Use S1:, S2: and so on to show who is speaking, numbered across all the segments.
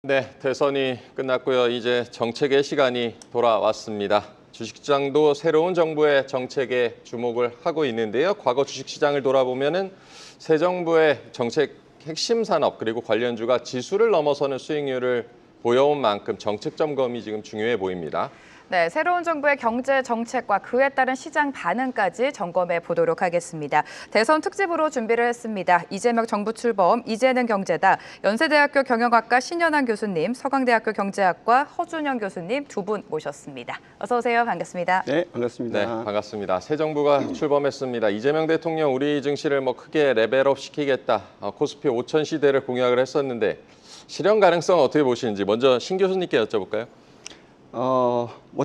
S1: 네, 대선이 끝났고요. 이제 정책의 시간이 돌아왔습니다. 주식시장도 새로운 정부의 정책에 주목을 하고 있는데요. 과거 주식시장을 돌아보면은 새 정부의 정책 핵심 산업 그리고 관련주가 지수를 넘어서는 수익률을 보여온 만큼 정책 점검이 지금 중요해 보입니다.
S2: 네, 새로운 정부의 경제 정책과 그에 따른 시장 반응까지 점검해 보도록 하겠습니다. 대선 특집으로 준비를 했습니다. 이재명 정부 출범, 이재능 경제다, 연세대학교 경영학과 신현환 교수님, 서강대학교 경제학과 허준영 교수님 두 분 모셨습니다. 어서 오세요. 반갑습니다.
S3: 네, 반갑습니다.
S1: 네, 반갑습니다. 새 정부가 출범했습니다. 이재명 대통령 우리 증시를 크게 레벨업 시키겠다. 코스피 5천 시대를 공약을 했었는데 실현 가능성 어떻게 보시는지 먼저 신 교수님께 여쭤볼까요?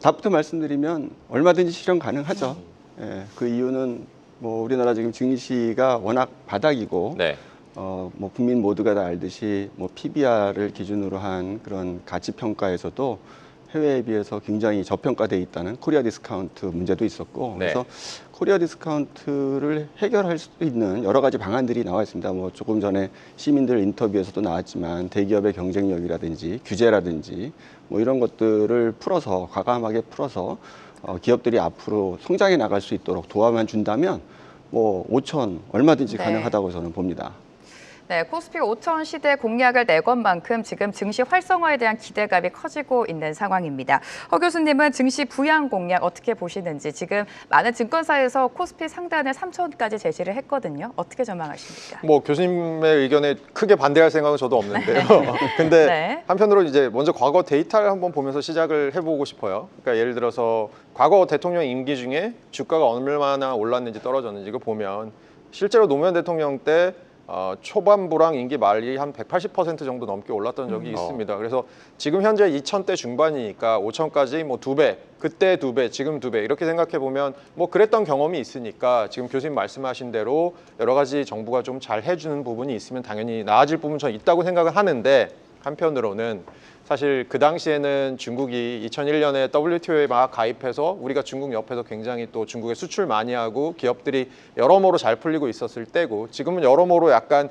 S3: 답부터 말씀드리면 얼마든지 실현 가능하죠. 예, 그 이유는 우리나라 지금 증시가 워낙 바닥이고,
S1: 네.
S3: 국민 모두가 다 알듯이 PBR을 기준으로 한 그런 가치 평가에서도 해외에 비해서 굉장히 저평가돼 있다는 코리아 디스카운트 문제도 있었고,
S1: 네.
S3: 그래서 코리아 디스카운트를 해결할 수 있는 여러 가지 방안들이 나와 있습니다. 조금 전에 시민들 인터뷰에서도 나왔지만 대기업의 경쟁력이라든지 규제라든지 이런 것들을 풀어서 과감하게 풀어서 기업들이 앞으로 성장해 나갈 수 있도록 도와만 준다면 5천 얼마든지
S2: 네.
S3: 가능하다고 저는 봅니다.
S2: 네, 코스피 5천 시대 공약을 내건 만큼 지금 증시 활성화에 대한 기대감이 커지고 있는 상황입니다. 허 교수님은 증시 부양 공약 어떻게 보시는지, 지금 많은 증권사에서 코스피 상단을 3천까지 제시를 했거든요. 어떻게 전망하십니까?
S4: 교수님의 의견에 크게 반대할 생각은 저도 없는데요. 근데
S2: 네.
S4: 한편으로 이제 먼저 과거 데이터를 한번 보면서 시작을 해보고 싶어요. 그러니까 예를 들어서 과거 대통령 임기 중에 주가가 얼마나 올랐는지 떨어졌는지 이거 보면 실제로 노무현 대통령 때 초반부랑 임기 말이 한 180% 정도 넘게 올랐던 적이 있습니다. 그래서 지금 현재 2,000대 중반이니까 5,000까지 2배, 그때 2배, 지금 2배 이렇게 생각해 보면 그랬던 경험이 있으니까 지금 교수님 말씀하신 대로 여러 가지 정부가 좀 잘 해주는 부분이 있으면 당연히 나아질 부분 전 있다고 생각을 하는데, 한편으로는 사실 그 당시에는 중국이 2001년에 WTO에 막 가입해서 우리가 중국 옆에서 굉장히 또 중국에 수출 많이 하고 기업들이 여러모로 잘 풀리고 있었을 때고, 지금은 여러모로 약간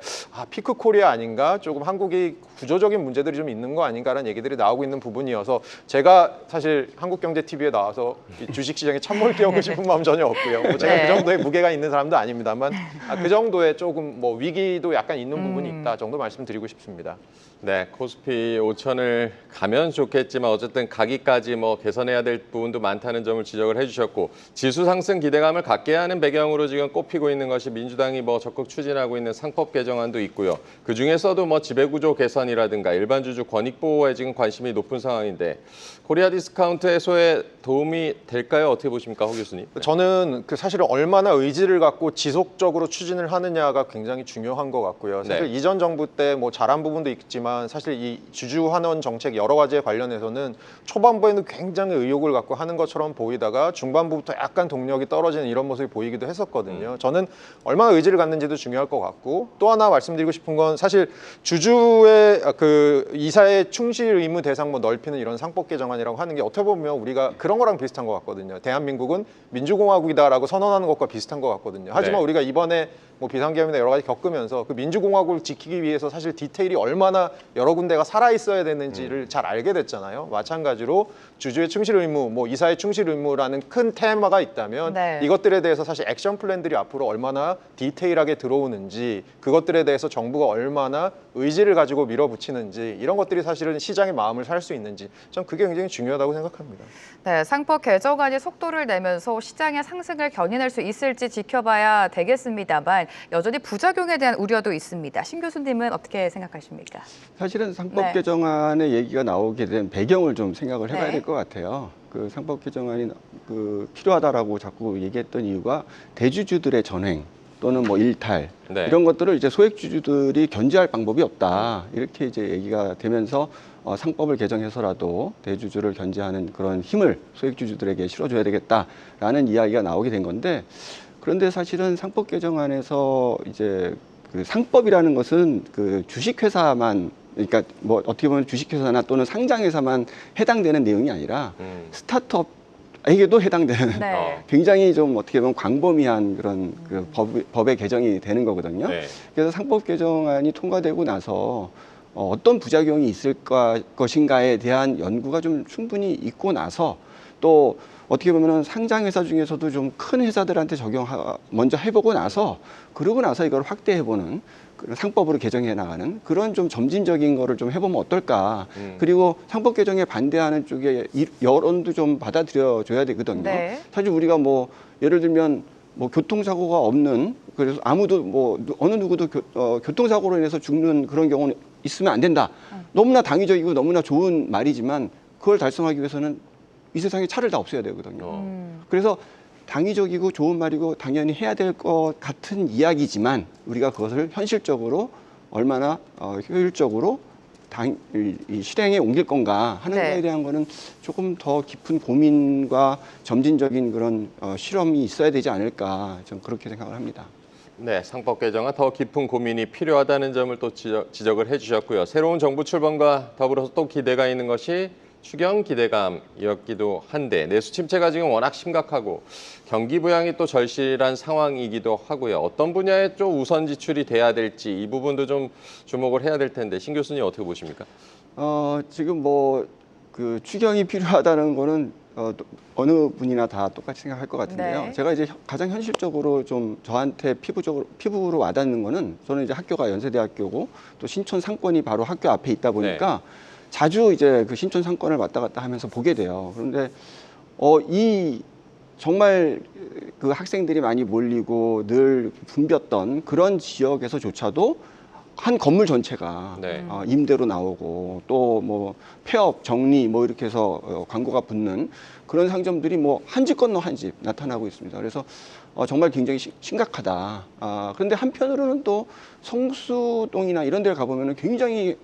S4: 피크 코리아 아닌가, 조금 한국이 구조적인 문제들이 좀 있는 거 아닌가라는 얘기들이 나오고 있는 부분이어서 제가 사실 한국경제TV에 나와서 이 주식시장에 찬물 끼얹고 싶은 마음 전혀 없고요. 제가
S2: 네.
S4: 그 정도의 무게가 있는 사람도 아닙니다만 그 정도의 조금 위기도 약간 있는 부분이 있다 정도 말씀드리고 싶습니다.
S1: 네, 코스피 5천을 가면 좋겠지만 어쨌든 가기까지 개선해야 될 부분도 많다는 점을 지적을 해주셨고, 지수 상승 기대감을 갖게 하는 배경으로 지금 꼽히고 있는 것이 민주당이 적극 추진하고 있는 상법 개정안도 있고요. 그 중에서도 지배구조 개선이라든가 일반 주주 권익 보호에 지금 관심이 높은 상황인데 코리아 디스카운트 해소에 도움이 될까요? 어떻게 보십니까, 허 교수님? 네.
S4: 저는 사실은 얼마나 의지를 갖고 지속적으로 추진을 하느냐가 굉장히 중요한 것 같고요. 사실
S1: 네.
S4: 이전 정부 때 잘한 부분도 있지만 사실 이 주주 환원 정책 여러 가지에 관련해서는 초반부에는 굉장히 의욕을 갖고 하는 것처럼 보이다가 중반부부터 약간 동력이 떨어지는 이런 모습이 보이기도 했었거든요. 저는 얼마나 의지를 갖는지도 중요할 것 같고, 또 하나 말씀드리고 싶은 건 사실 주주의 이사의 충실 의무 대상 넓히는 이런 상법 개정안이라고 하는 게 어떻게 보면 우리가 그런 거랑 비슷한 것 같거든요. 대한민국은 민주공화국이다라고 선언하는 것과 비슷한 것 같거든요. 하지만
S1: 네.
S4: 우리가 이번에 비상계엄이나 여러 가지 겪으면서 그 민주공화국을 지키기 위해서 사실 디테일이 얼마나 여러 군데가 살아있어야 되는지를 잘 알게 됐잖아요. 마찬가지로 주주의 충실 의무, 이사의 충실 의무라는 큰 테마가 있다면
S2: 네.
S4: 이것들에 대해서 사실 액션 플랜들이 앞으로 얼마나 디테일하게 들어오는지, 그것들에 대해서 정부가 얼마나 의지를 가지고 밀어붙이는지, 이런 것들이 사실은 시장의 마음을 살 수 있는지, 전 그게 굉장히 중요하다고 생각합니다.
S2: 네, 상법 개정안이 속도를 내면서 시장의 상승을 견인할 수 있을지 지켜봐야 되겠습니다만 여전히 부작용에 대한 우려도 있습니다. 신 교수님은 어떻게 생각하십니까?
S3: 사실은 상법
S2: 네.
S3: 개정안의 얘기가 나오게 된 배경을 좀 생각을 해봐야
S2: 네.
S3: 될 것 같아요. 그 상법 개정안이 필요하다라고 자꾸 얘기했던 이유가 대주주들의 전횡 또는 일탈
S1: 네.
S3: 이런 것들을 이제 소액주주들이 견제할 방법이 없다, 이렇게 이제 얘기가 되면서 상법을 개정해서라도 대주주를 견제하는 그런 힘을 소액주주들에게 실어줘야 되겠다라는 이야기가 나오게 된 건데, 그런데 사실은 상법 개정안에서 이제 그 상법이라는 것은 그 주식회사만, 그러니까 어떻게 보면 주식회사나 또는 상장회사만 해당되는 내용이 아니라 스타트업에게도 해당되는
S2: 네.
S3: 굉장히 좀 어떻게 보면 광범위한 그런 법의 개정이 되는 거거든요.
S1: 네.
S3: 그래서 상법 개정안이 통과되고 나서 어떤 부작용이 있을 것인가에 대한 연구가 좀 충분히 있고 나서 또 어떻게 보면은 상장 회사 중에서도 좀 큰 회사들한테 먼저 해보고 나서 그러고 나서 이걸 확대해보는 그런 상법으로 개정해 나가는 그런 좀 점진적인 거를 좀 해보면 어떨까. 그리고 상법 개정에 반대하는 쪽에 여론도 좀 받아들여줘야 되거든요.
S2: 네.
S3: 사실 우리가 뭐 예를 들면 뭐 교통사고가 없는 그래서 아무도 뭐 어느 누구도 교통사고로 인해서 죽는 그런 경우는 있으면 안 된다. 너무나 당위적이고 너무나 좋은 말이지만 그걸 달성하기 위해서는 이 세상에 차를 다 없애야 되거든요. 그래서 당위적이고 좋은 말이고 당연히 해야 될 것 같은 이야기지만 우리가 그것을 현실적으로 얼마나 효율적으로 이 실행에 옮길 건가 하는
S2: 네.
S3: 거에 대한 거는 조금 더 깊은 고민과 점진적인 그런 실험이 있어야 되지 않을까 저는 그렇게 생각을 합니다.
S1: 네, 상법 개정은 더 깊은 고민이 필요하다는 점을 또 지적을 해주셨고요. 새로운 정부 출범과 더불어서 또 기대가 있는 것이 추경 기대감이었기도 한데 내수 침체가 지금 워낙 심각하고 경기 부양이 또 절실한 상황이기도 하고요. 어떤 분야에 좀 우선 지출이 돼야 될지 이 부분도 좀 주목을 해야 될 텐데 신 교수님 어떻게 보십니까?
S3: 지금 뭐 그 추경이 필요하다는 거는 어느 분이나 다 똑같이 생각할 것 같은데요.
S2: 네.
S3: 제가 이제 가장 현실적으로 좀 저한테 피부로 와닿는 거는 저는 이제 학교가 연세대학교고 또 신촌 상권이 바로 학교 앞에 있다 보니까 자주 이제 그 신촌 상권을 왔다 갔다 하면서 보게 돼요. 그런데 이 정말 그 학생들이 많이 몰리고 늘 붐볐던 그런 지역에서조차도 한 건물 전체가
S1: 네.
S3: 임대로 나오고 또 뭐 폐업, 정리 뭐 이렇게 해서 광고가 붙는 그런 상점들이 뭐 한 집 건너 한 집 나타나고 있습니다. 그래서 정말 굉장히 심각하다. 그런데 한편으로는 또 성수동이나 이런 데를 가보면 굉장히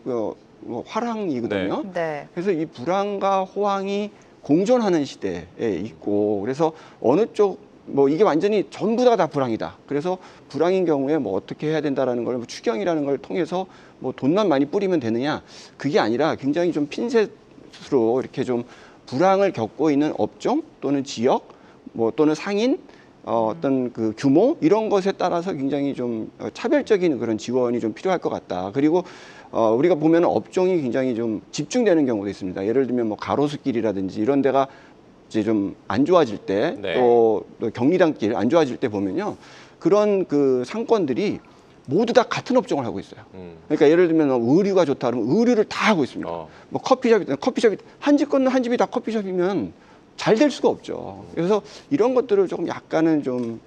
S3: 화랑이거든요.
S2: 네.
S3: 그래서 이 불황과 호황이 공존하는 시대에 있고 그래서 어느 쪽 뭐 이게 완전히 전부 다 불황이다. 그래서 불황인 경우에 뭐 어떻게 해야 된다라는 걸 뭐 추경이라는 걸 통해서 뭐 돈만 많이 뿌리면 되느냐 그게 아니라 굉장히 좀 핀셋으로 이렇게 좀 불황을 겪고 있는 업종 또는 지역 뭐 또는 상인 어떤 그 규모 이런 것에 따라서 굉장히 좀 차별적인 그런 지원이 좀 필요할 것 같다. 그리고 우리가 보면 업종이 굉장히 좀 집중되는 경우도 있습니다. 예를 들면 뭐 가로수길이라든지 이런 데가 이제 좀 안 좋아질 때 또 경리단길 안 좋아질 때 보면요. 그런 그 상권들이 모두 다 같은 업종을 하고 있어요. 그러니까 예를 들면 의류가 좋다 그러면 의류를 다 하고 있습니다. 뭐 커피숍이 한 집 건너 한 집이 다 커피숍이면 잘 될 수가 없죠. 그래서 이런 것들을 조금 약간은 좀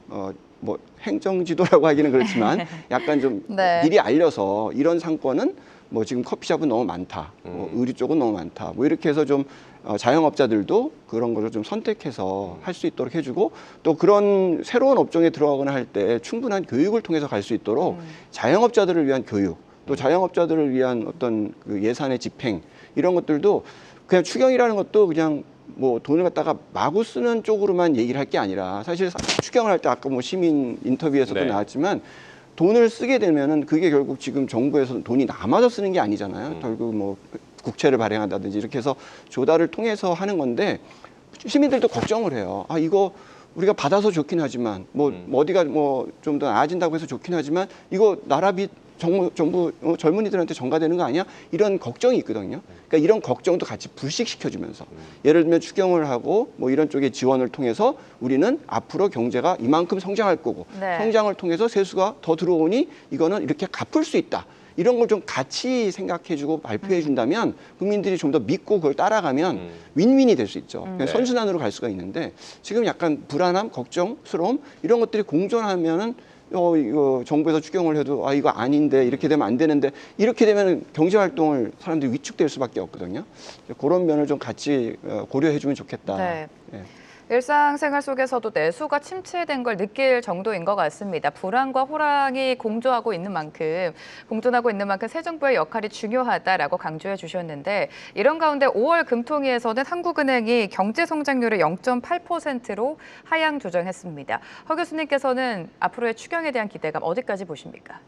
S3: 뭐 행정지도라고 하기는 그렇지만 약간 좀
S2: 네.
S3: 미리 알려서 이런 상권은 뭐 지금 커피숍은 너무 많다, 뭐 의류 쪽은 너무 많다, 뭐 이렇게 해서 좀 자영업자들도 그런 거를 좀 선택해서 할 수 있도록 해주고 또 그런 새로운 업종에 들어가거나 할 때 충분한 교육을 통해서 갈 수 있도록 자영업자들을 위한 교육, 또 자영업자들을 위한 어떤 그 예산의 집행 이런 것들도 그냥 추경이라는 것도 그냥 뭐 돈을 갖다가 마구 쓰는 쪽으로만 얘기를 할 게 아니라 사실 추경을 할 때 아까 뭐 시민 인터뷰에서도 나왔지만 돈을 쓰게 되면은 그게 결국 지금 정부에서 돈이 남아서 쓰는 게 아니잖아요. 결국 뭐 국채를 발행한다든지 이렇게 해서 조달을 통해서 하는 건데 시민들도 걱정을 해요. 이거 우리가 받아서 좋긴 하지만 뭐 어디가 뭐 좀 더 나아진다고 해서 좋긴 하지만 이거 나라비 정부 젊은이들한테 전가되는 거 아니야? 이런 걱정이 있거든요. 그러니까 이런 걱정도 같이 불식시켜주면서 예를 들면 추경을 하고 뭐 이런 쪽의 지원을 통해서 우리는 앞으로 경제가 이만큼 성장할 거고 성장을 통해서 세수가 더 들어오니 이거는 이렇게 갚을 수 있다. 이런 걸 좀 같이 생각해주고 발표해준다면 국민들이 좀 더 믿고 그걸 따라가면 윈윈이 될 수 있죠. 그냥 선순환으로 갈 수가 있는데 지금 약간 불안함, 걱정스러움 이런 것들이 공존하면은 이거 정부에서 추경을 해도 이거 아닌데 이렇게 되면 안 되는데 이렇게 되면 경제 활동을 사람들이 위축될 수밖에 없거든요. 그런 면을 좀 같이 고려해 주면 좋겠다.
S2: 네.
S3: 예.
S2: 일상생활 속에서도 내수가 침체된 걸 느낄 정도인 것 같습니다. 불황과 호랑이 공존하고 있는 만큼 새 정부의 역할이 중요하다라고 강조해 주셨는데 이런 가운데 5월 금통위에서는 한국은행이 경제 성장률을 0.8%로 하향 조정했습니다. 허 교수님께서는 앞으로의 추경에 대한 기대감 어디까지 보십니까?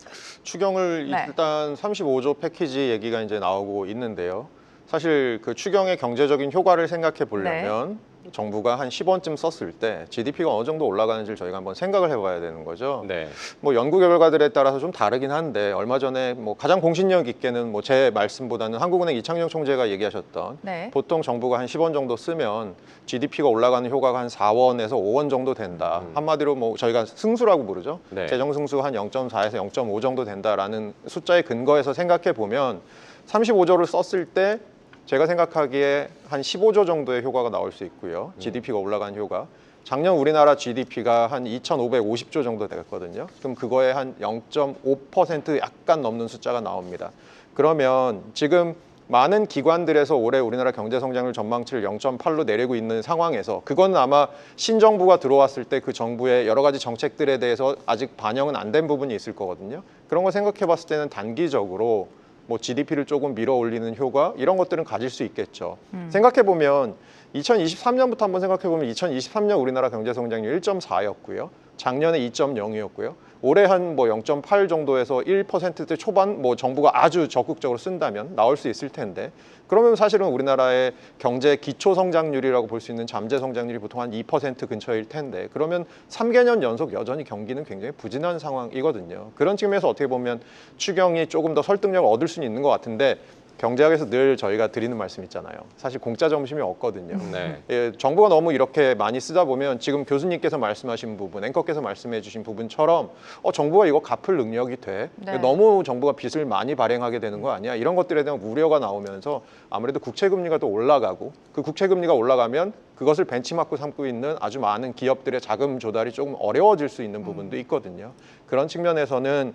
S4: 추경을
S2: 네.
S4: 일단 35조 패키지 얘기가 이제 나오고 있는데요. 사실 그 추경의 경제적인 효과를 생각해 보려면 정부가 한 10원쯤 썼을 때 GDP가 어느 정도 올라가는지를 저희가 한번 생각을 해봐야 되는 거죠.
S1: 네.
S4: 뭐 연구 결과들에 따라서 좀 다르긴 한데 얼마 전에 뭐 가장 공신력 있게는 뭐 제 말씀보다는 한국은행 이창용 총재가 얘기하셨던 보통 정부가 한 10원 정도 쓰면 GDP가 올라가는 효과가 한 4원에서 5원 정도 된다. 한마디로 뭐 저희가 승수라고 부르죠.
S1: 네.
S4: 재정 승수 한 0.4에서 0.5 정도 된다라는 숫자에 근거해서 생각해 보면 35조를 썼을 때 제가 생각하기에 한 15조 정도의 효과가 나올 수 있고요. GDP가 올라간 효과. 작년 우리나라 GDP가 한 2,550조 정도 됐거든요. 그럼 그거에 한 0.5% 약간 넘는 숫자가 나옵니다. 그러면 지금 많은 기관들에서 올해 우리나라 경제 성장률 전망치를 0.8로 내리고 있는 상황에서 그건 아마 신정부가 들어왔을 때 그 정부의 여러 가지 정책들에 대해서 아직 반영은 안 된 부분이 있을 거거든요. 그런 거 생각해 봤을 때는 단기적으로 뭐 GDP를 조금 밀어 올리는 효과 이런 것들은 가질 수 있겠죠. 생각해 보면 2023년부터 한번 생각해 보면 2023년 우리나라 경제 성장률 1.4였고요. 작년에 2.0이었고요. 올해 한 뭐 0.8 정도에서 1%대 초반 뭐 정부가 아주 적극적으로 쓴다면 나올 수 있을 텐데 그러면 사실은 우리나라의 경제 기초 성장률이라고 볼 수 있는 잠재 성장률이 보통 한 2% 근처일 텐데 그러면 3개년 연속 여전히 경기는 굉장히 부진한 상황이거든요. 그런 측면에서 어떻게 보면 추경이 조금 더 설득력을 얻을 수는 있는 것 같은데 경제학에서 늘 저희가 드리는 말씀 있잖아요. 사실 공짜 점심이 없거든요.
S1: 네.
S4: 예, 정부가 너무 이렇게 많이 쓰다 보면 지금 교수님께서 말씀하신 부분, 앵커께서 말씀해 주신 부분처럼 정부가 이거 갚을 능력이 돼? 너무 정부가 빚을 많이 발행하게 되는 거 아니야? 이런 것들에 대한 우려가 나오면서 아무래도 국채금리가 또 올라가고 그 국채금리가 올라가면 그것을 벤치마크 삼고 있는 아주 많은 기업들의 자금 조달이 조금 어려워질 수 있는 부분도 있거든요. 그런 측면에서는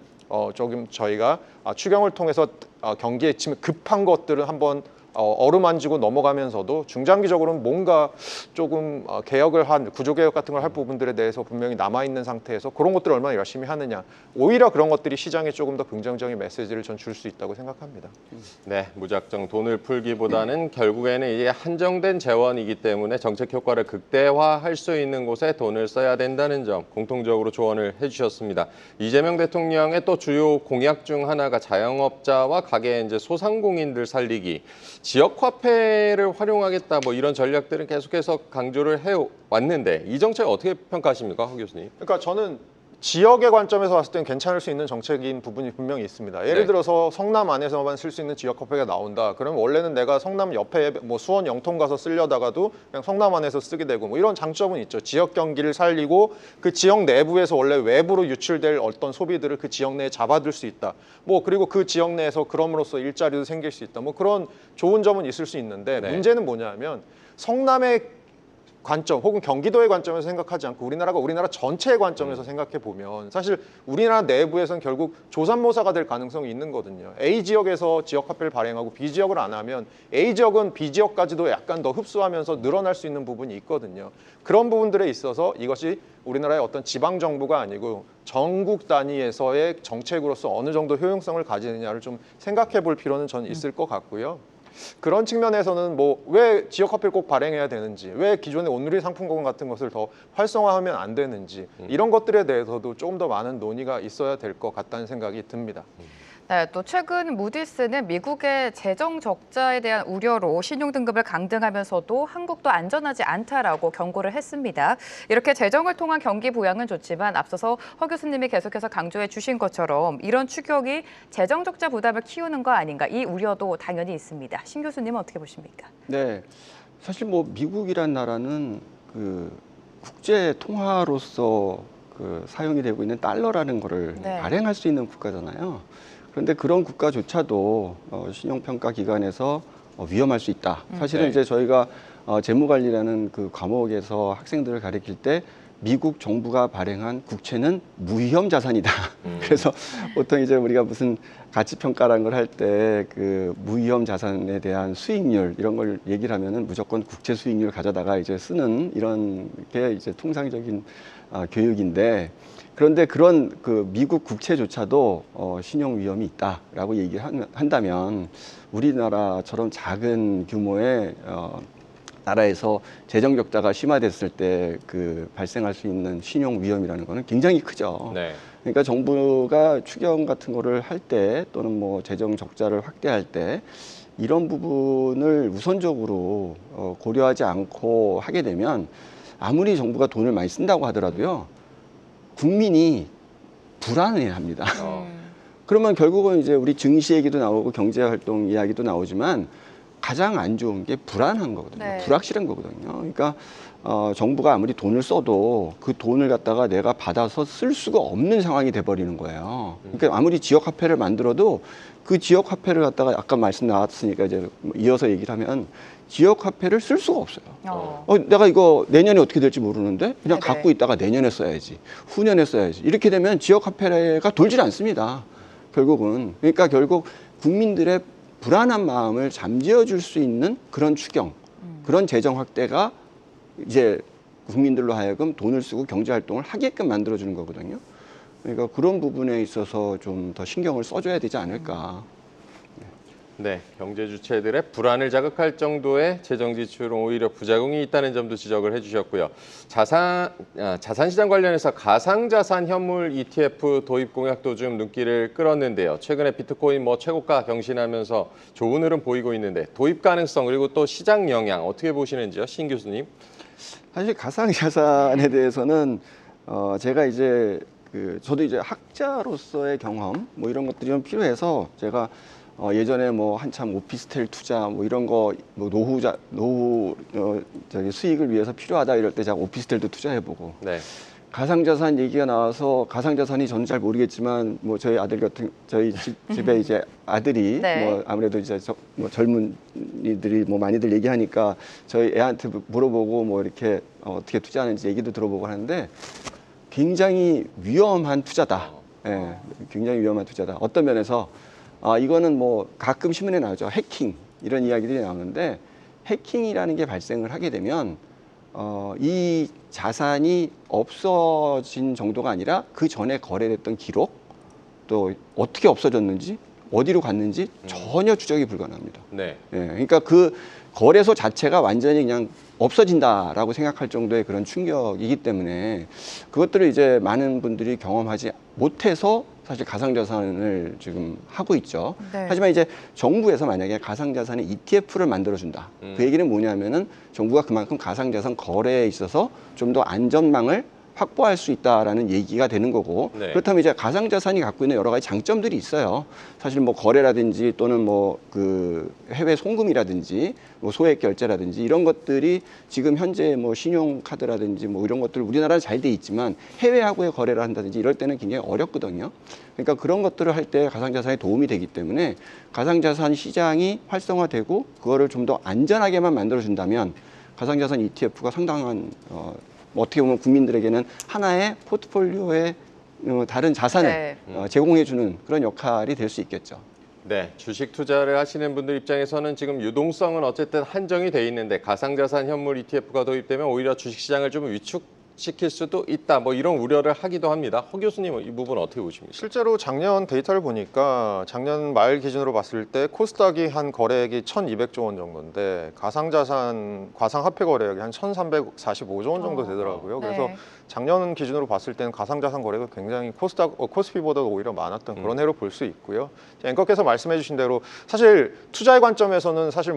S4: 조금 저희가 추경을 통해서 경기에 지금 급한 것들을 한번 어루만지고 넘어가면서도 중장기적으로는 뭔가 조금 개혁을 한 구조개혁 같은 걸 할 부분들에 대해서 분명히 남아있는 상태에서 그런 것들을 얼마나 열심히 하느냐 오히려 그런 것들이 시장에 조금 더 긍정적인 메시지를 전 줄 수 있다고 생각합니다.
S1: 네, 무작정 돈을 풀기보다는 결국에는 이게 한정된 재원이기 때문에 정책 효과를 극대화할 수 있는 곳에 돈을 써야 된다는 점 공통적으로 조언을 해주셨습니다. 이재명 대통령의 또 주요 공약 중 하나가 자영업자와 가게 이제 소상공인들 살리기, 지역 화폐를 활용하겠다 뭐 이런 전략들은 계속해서 강조를 해왔는데 이 정책 어떻게 평가하십니까, 황 교수님?
S4: 그러니까 저는 지역의 관점에서 봤을 때는 괜찮을 수 있는 정책인 부분이 분명히 있습니다. 예를 들어서 성남 안에서만 쓸 수 있는 지역 화폐가 나온다. 그러면 원래는 내가 성남 옆에 뭐 수원 영통 가서 쓰려다가도 그냥 성남 안에서 쓰게 되고 뭐 이런 장점은 있죠. 지역 경기를 살리고 그 지역 내부에서 원래 외부로 유출될 어떤 소비들을 그 지역 내에 잡아둘 수 있다. 뭐 그리고 그 지역 내에서 그럼으로써 일자리도 생길 수 있다. 뭐 그런 좋은 점은 있을 수 있는데 문제는 뭐냐면 성남의 관점 혹은 경기도의 관점에서 생각하지 않고 우리나라 전체의 관점에서 생각해 보면 사실 우리나라 내부에서는 결국 조삼모사가 될 가능성이 있는 거거든요. A 지역에서 지역 화폐를 발행하고 B 지역을 안 하면 A 지역은 B 지역까지도 약간 더 흡수하면서 늘어날 수 있는 부분이 있거든요. 그런 부분들에 있어서 이것이 우리나라의 어떤 지방 정부가 아니고 전국 단위에서의 정책으로서 어느 정도 효용성을 가지느냐를 좀 생각해 볼 필요는 전 있을 것 같고요. 그런 측면에서는 뭐 왜 지역 화폐를 꼭 발행해야 되는지, 왜 기존의 온누리 상품권 같은 것을 더 활성화하면 안 되는지 이런 것들에 대해서도 조금 더 많은 논의가 있어야 될 것 같다는 생각이 듭니다.
S2: 네, 또 최근 무디스는 미국의 재정 적자에 대한 우려로 신용 등급을 강등하면서도 한국도 안전하지 않다라고 경고를 했습니다. 이렇게 재정을 통한 경기 부양은 좋지만 앞서서 허 교수님이 계속해서 강조해 주신 것처럼 이런 추격이 재정 적자 부담을 키우는 거 아닌가 이 우려도 당연히 있습니다. 신 교수님은 어떻게 보십니까?
S3: 네, 사실 뭐 미국이란 나라는 그 국제 통화로서 그 사용이 되고 있는 달러라는 거를 발행할 수 있는 국가잖아요. 그런데 그런 국가조차도 신용평가 기관에서 위험할 수 있다. 사실은 이제 저희가 재무관리라는 그 과목에서 학생들을 가르칠 때 미국 정부가 발행한 국채는 무위험 자산이다. 그래서 보통 이제 우리가 무슨 가치평가라는 걸 할 때 그 무위험 자산에 대한 수익률 이런 걸 얘기를 하면은 무조건 국채 수익률 가져다가 이제 쓰는 이런 게 이제 통상적인 교육인데 그런데 그런 그 미국 국채조차도 신용 위험이 있다라고 얘기한다면 우리나라처럼 작은 규모의 나라에서 재정 적자가 심화됐을 때 그 발생할 수 있는 신용 위험이라는 거는 굉장히 크죠.
S1: 네.
S3: 그러니까 정부가 추경 같은 거를 할 때 또는 뭐 재정 적자를 확대할 때 이런 부분을 우선적으로 고려하지 않고 하게 되면 아무리 정부가 돈을 많이 쓴다고 하더라도요, 국민이 불안해합니다. 그러면 결국은 이제 우리 증시 얘기도 나오고 경제 활동 이야기도 나오지만 가장 안 좋은 게 불안한 거거든요.
S2: 네.
S3: 불확실한 거거든요. 그러니까 정부가 아무리 돈을 써도 그 돈을 갖다가 내가 받아서 쓸 수가 없는 상황이 돼버리는 거예요. 그러니까 아무리 지역 화폐를 만들어도 그 지역 화폐를 갖다가 아까 말씀 나왔으니까 이제 이어서 얘기를 하면 지역 화폐를 쓸 수가 없어요. 내가 이거 내년에 어떻게 될지 모르는데 그냥
S2: 네네.
S3: 갖고 있다가 내년에 써야지, 후년에 써야지. 이렇게 되면 지역 화폐가 돌질 않습니다. 결국은. 그러니까 결국 국민들의 불안한 마음을 잠재워 줄 수 있는 그런 추경, 그런 재정 확대가 이제 국민들로 하여금 돈을 쓰고 경제 활동을 하게끔 만들어 주는 거거든요. 그러니까 그런 부분에 있어서 좀 더 신경을 써줘야 되지 않을까.
S1: 네, 경제 주체들의 불안을 자극할 정도의 재정 지출은 오히려 부작용이 있다는 점도 지적을 해주셨고요. 자산시장 관련해서 가상자산 현물 ETF 도입 공약도 좀 눈길을 끌었는데요. 최근에 비트코인 최고가 경신하면서 좋은 흐름 보이고 있는데 도입 가능성 그리고 또 시장 영향 어떻게 보시는지요, 신 교수님?
S3: 사실 가상자산에 대해서는 제가 이제 저도 이제 학자로서의 경험 이런 것들이 좀 필요해서 제가 예전에 한참 오피스텔 투자 이런 거 노후 저기 수익을 위해서 필요하다 이럴 때 제가 오피스텔도 투자해보고
S1: 네.
S3: 가상자산 얘기가 나와서 가상자산이 저는 잘 모르겠지만 저희 아들 같은 저희 집에 이제 아들이
S2: 네.
S3: 아무래도 이제 젊은이들이 많이들 얘기하니까 저희 애한테 물어보고 이렇게 어떻게 투자하는지 얘기도 들어보고 하는데 굉장히 위험한 투자다. 예, 굉장히 위험한 투자다. 어떤 면에서 이거는 가끔 신문에 나오죠. 해킹 이런 이야기들이 나오는데 해킹이라는 게 발생을 하게 되면 이 자산이 없어진 정도가 아니라 그 전에 거래됐던 기록 또 어떻게 없어졌는지 어디로 갔는지 전혀 추적이 불가능합니다.
S1: 네.
S3: 예, 그러니까 그 거래소 자체가 완전히 그냥 없어진다라고 생각할 정도의 그런 충격이기 때문에 그것들을 이제 많은 분들이 경험하지 못해서 사실 가상자산을 지금 하고 있죠.
S2: 네.
S3: 하지만 이제 정부에서 만약에 가상자산의 ETF를 만들어준다. 그 얘기는 뭐냐면은 정부가 그만큼 가상자산 거래에 있어서 좀 더 안전망을 확보할 수 있다라는 얘기가 되는 거고
S1: 네.
S3: 그렇다면 이제 가상자산이 갖고 있는 여러 가지 장점들이 있어요. 사실 거래라든지 또는 그 해외 송금이라든지 소액 결제라든지 이런 것들이 지금 현재 신용카드라든지 이런 것들 우리나라는 잘 돼 있지만 해외하고의 거래를 한다든지 이럴 때는 굉장히 어렵거든요. 그러니까 그런 것들을 할 때 가상자산이 도움이 되기 때문에 가상자산 시장이 활성화되고 그거를 좀 더 안전하게만 만들어준다면 가상자산 ETF가 상당한 어떻게 보면 국민들에게는 하나의 포트폴리오의 다른 자산을 제공해주는 그런 역할이 될 수 있겠죠.
S1: 네, 주식 투자를 하시는 분들 입장에서는 지금 유동성은 어쨌든 한정이 돼 있는데 가상자산 현물 ETF가 도입되면 오히려 주식시장을 좀 위축시킬 수도 있다. 이런 우려를 하기도 합니다. 허 교수님은 이 부분 어떻게 보십니까?
S4: 실제로 작년 데이터를 보니까 작년 말 기준으로 봤을 때 코스닥이 한 거래액이 1,200조 원 정도인데 가상화폐 거래액이 한 1,345조 원 정도 되더라고요. 그래서 작년 기준으로 봤을 때는 가상자산 거래가 굉장히 코스피보다 오히려 많았던 그런 해로 볼 수 있고요. 앵커께서 말씀해 주신 대로 사실 투자의 관점에서는 사실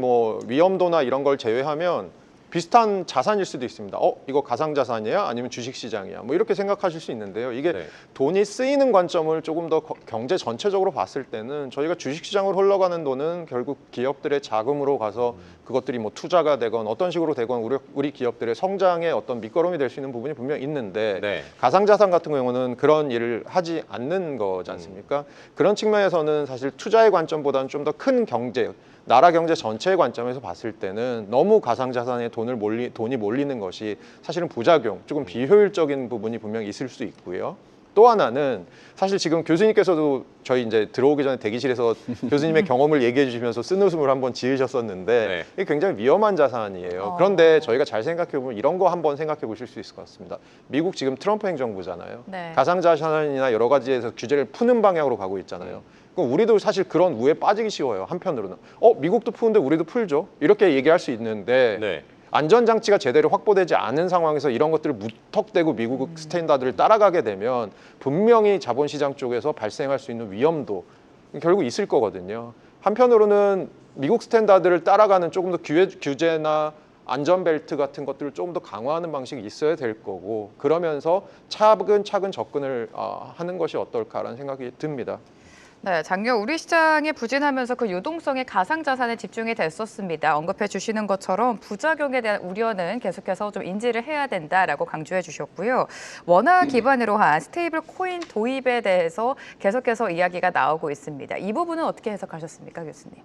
S4: 위험도나 이런 걸 제외하면 비슷한 자산일 수도 있습니다. 이거 가상자산이야? 아니면 주식시장이야? 이렇게 생각하실 수 있는데요. 이게 돈이 쓰이는 관점을 조금 더 경제 전체적으로 봤을 때는 저희가 주식시장으로 흘러가는 돈은 결국 기업들의 자금으로 가서 그것들이 투자가 되건 어떤 식으로 되건 우리 기업들의 성장에 어떤 밑거름이 될 수 있는 부분이 분명히 있는데 가상자산 같은 경우는 그런 일을 하지 않는 거지 않습니까? 그런 측면에서는 사실 투자의 관점보다는 좀 더 큰 경제, 나라 경제 전체의 관점에서 봤을 때는 너무 가상자산에 돈이 몰리는 것이 사실은 부작용, 조금 비효율적인 부분이 분명히 있을 수 있고요. 또 하나는 사실 지금 교수님께서도 저희 이제 들어오기 전에 대기실에서 교수님의 경험을 얘기해 주시면서 쓴웃음을 한번 지으셨었는데 이게 굉장히 위험한 자산이에요. 그런데 저희가 잘 생각해 보면 이런 거 한번 생각해 보실 수 있을 것 같습니다. 미국 지금 트럼프 행정부잖아요. 가상자산이나 여러 가지에서 규제를 푸는 방향으로 가고 있잖아요. 그럼 우리도 사실 그런 우에 빠지기 쉬워요. 한편으로는 미국도 푸는데 우리도 풀죠. 이렇게 얘기할 수 있는데 안전장치가 제대로 확보되지 않은 상황에서 이런 것들을 무턱대고 미국 스탠다드를 따라가게 되면 분명히 자본시장 쪽에서 발생할 수 있는 위험도 결국 있을 거거든요. 한편으로는 미국 스탠다드를 따라가는 조금 더 규제나 안전벨트 같은 것들을 조금 더 강화하는 방식이 있어야 될 거고, 그러면서 차근차근 접근을 하는 것이 어떨까라는 생각이 듭니다.
S2: 네, 작년 우리 시장이 부진하면서 그 유동성의 가상자산에 집중이 됐었습니다. 언급해 주시는 것처럼 부작용에 대한 우려는 계속해서 좀 인지를 해야 된다라고 강조해 주셨고요. 원화 기반으로 한 스테이블 코인 도입에 대해서 계속해서 이야기가 나오고 있습니다. 이 부분은 어떻게 해석하셨습니까, 교수님?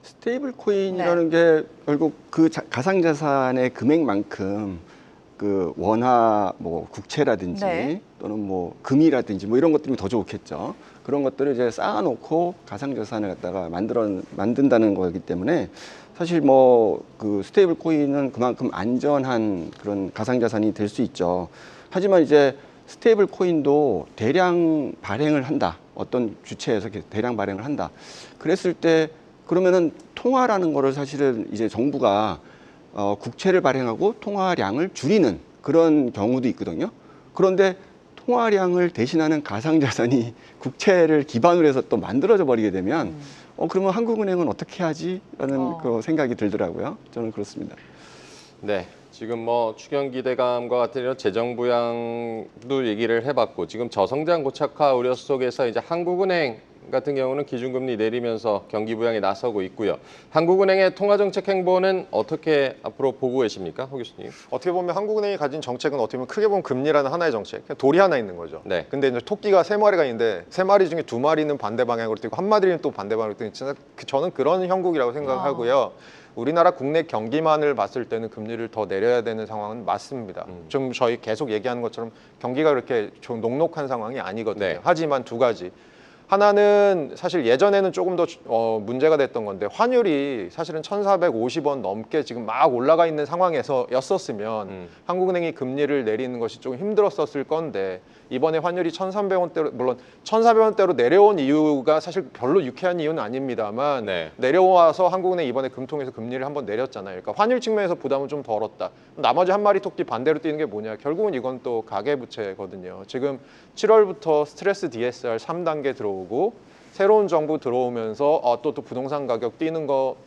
S3: 스테이블 코인이라는 게 결국 그 가상자산의 금액만큼 그 원화 뭐 국채라든지
S2: 네.
S3: 또는 뭐 금이라든지 뭐 이런 것들이 더 좋겠죠. 그런 것들을 이제 쌓아놓고 가상자산을 갖다가 만든다는 거기 때문에 사실 뭐 그 스테이블 코인은 그만큼 안전한 그런 가상자산이 될 수 있죠. 하지만 이제 스테이블 코인도 대량 발행을 한다. 어떤 주체에서 대량 발행을 한다. 그랬을 때 그러면은 통화라는 거를 사실은 이제 정부가 국채를 발행하고 통화량을 줄이는 그런 경우도 있거든요. 그런데 통화량을 대신하는 가상자산이 국채를 기반으로 해서 또 만들어져 버리게 되면 그러면 한국은행은 어떻게 하지라는 그 생각이 들더라고요. 저는 그렇습니다.
S1: 네, 지금 뭐 추경 기대감과 같은 이런 재정 부양도 얘기를 해봤고, 지금 저성장 고착화 우려 속에서 이제 한국은행 같은 경우는 기준금리 내리면서 경기 부양에 나서고 있고요. 한국은행의 통화정책 행보는 어떻게 앞으로 보고 계십니까, 호 교수님?
S4: 어떻게 보면 한국은행이 가진 정책은 어떻게 보면 크게 보면 금리라는 하나의 정책, 그냥 돌이 하나 있는 거죠.
S1: 네.
S4: 근데 이제 토끼가 3마리가 있는데 3마리 중에 2마리는 반대 방향으로 뛰고 1마리는 또 반대 방향으로 뛰는, 저는 그런 형국이라고 생각하고요. 우리나라 국내 경기만을 봤을 때는 금리를 더 내려야 되는 상황은 맞습니다. 좀 저희 계속 얘기하는 것처럼 경기가 그렇게 좀 녹록한 상황이 아니거든요.
S1: 네.
S4: 하지만 두 가지. 하나는 사실 예전에는 조금 더 문제가 됐던 건데, 환율이 사실은 1,450원 넘게 지금 막 올라가 있는 상황에서였었으면 한국은행이 금리를 내리는 것이 조금 힘들었었을 건데, 이번에 환율이 1,300원대로, 물론 1,400원대로 내려온 이유가 사실 별로 유쾌한 이유는 아닙니다만
S1: 네.
S4: 내려와서 한국은행이 이번에 금통에서 금리를 한번 내렸잖아요. 그러니까 환율 측면에서 부담은 좀 덜었다. 나머지 한 마리 토끼 반대로 뛰는 게 뭐냐? 결국은 이건 또 가계부채거든요. 지금 7월부터 스트레스 DSR 3단계 들어오고 새로운 정부 들어오면서 또 부동산 가격 뛰는 거